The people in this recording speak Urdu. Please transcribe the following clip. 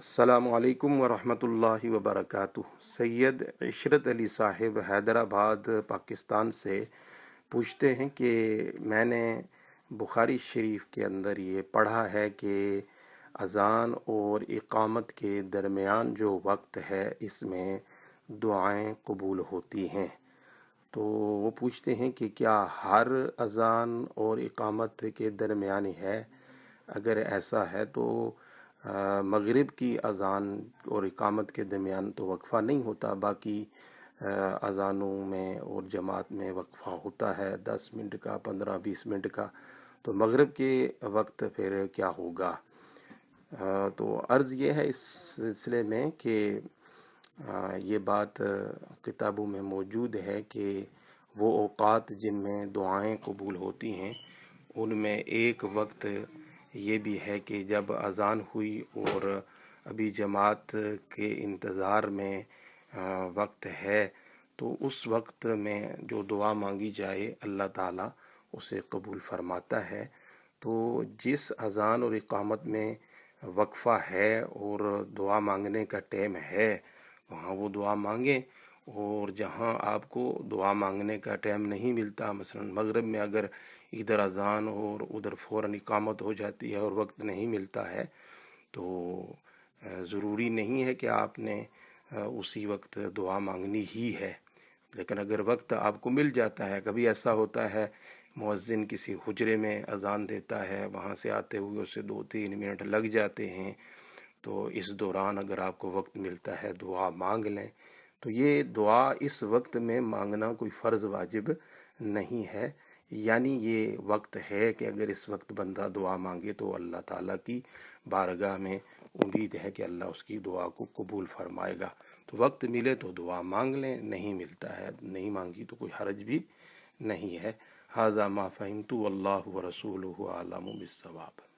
السلام علیکم ورحمۃ اللہ وبرکاتہ۔ سید عشرت علی صاحب حیدرآباد پاکستان سے پوچھتے ہیں کہ میں نے بخاری شریف کے اندر یہ پڑھا ہے کہ اذان اور اقامت کے درمیان جو وقت ہے اس میں دعائیں قبول ہوتی ہیں، تو وہ پوچھتے ہیں کہ کیا ہر اذان اور اقامت کے درمیان ہی ہے؟ اگر ایسا ہے تو مغرب کی اذان اور اقامت کے درمیان تو وقفہ نہیں ہوتا، باقی اذانوں میں اور جماعت میں وقفہ ہوتا ہے 10 منٹ کا، 15-20 منٹ کا، تو مغرب کے وقت پھر کیا ہوگا؟ تو عرض یہ ہے اس سلسلے میں کہ یہ بات کتابوں میں موجود ہے کہ وہ اوقات جن میں دعائیں قبول ہوتی ہیں ان میں ایک وقت یہ بھی ہے کہ جب اذان ہوئی اور ابھی جماعت کے انتظار میں وقت ہے، تو اس وقت میں جو دعا مانگی جائے اللہ تعالیٰ اسے قبول فرماتا ہے۔ تو جس اذان اور اقامت میں وقفہ ہے اور دعا مانگنے کا ٹائم ہے وہاں وہ دعا مانگیں، اور جہاں آپ کو دعا مانگنے کا ٹائم نہیں ملتا، مثلا مغرب میں اگر ادھر اذان اور ادھر فوراً اقامت ہو جاتی ہے اور وقت نہیں ملتا ہے، تو ضروری نہیں ہے کہ آپ نے اسی وقت دعا مانگنی ہی ہے، لیکن اگر وقت آپ کو مل جاتا ہے، کبھی ایسا ہوتا ہے مؤذن کسی حجرے میں اذان دیتا ہے، وہاں سے آتے ہوئے اسے 2-3 منٹ لگ جاتے ہیں، تو اس دوران اگر آپ کو وقت ملتا ہے دعا مانگ لیں۔ تو یہ دعا اس وقت میں مانگنا کوئی فرض واجب نہیں ہے، یعنی یہ وقت ہے کہ اگر اس وقت بندہ دعا مانگے تو اللہ تعالیٰ کی بارگاہ میں امید ہے کہ اللہ اس کی دعا کو قبول فرمائے گا۔ تو وقت ملے تو دعا مانگ لیں، نہیں ملتا ہے نہیں مانگی تو کوئی حرج بھی نہیں ہے۔ ھذا ما فہمت واللہ ورسولہ اعلم بالصواب۔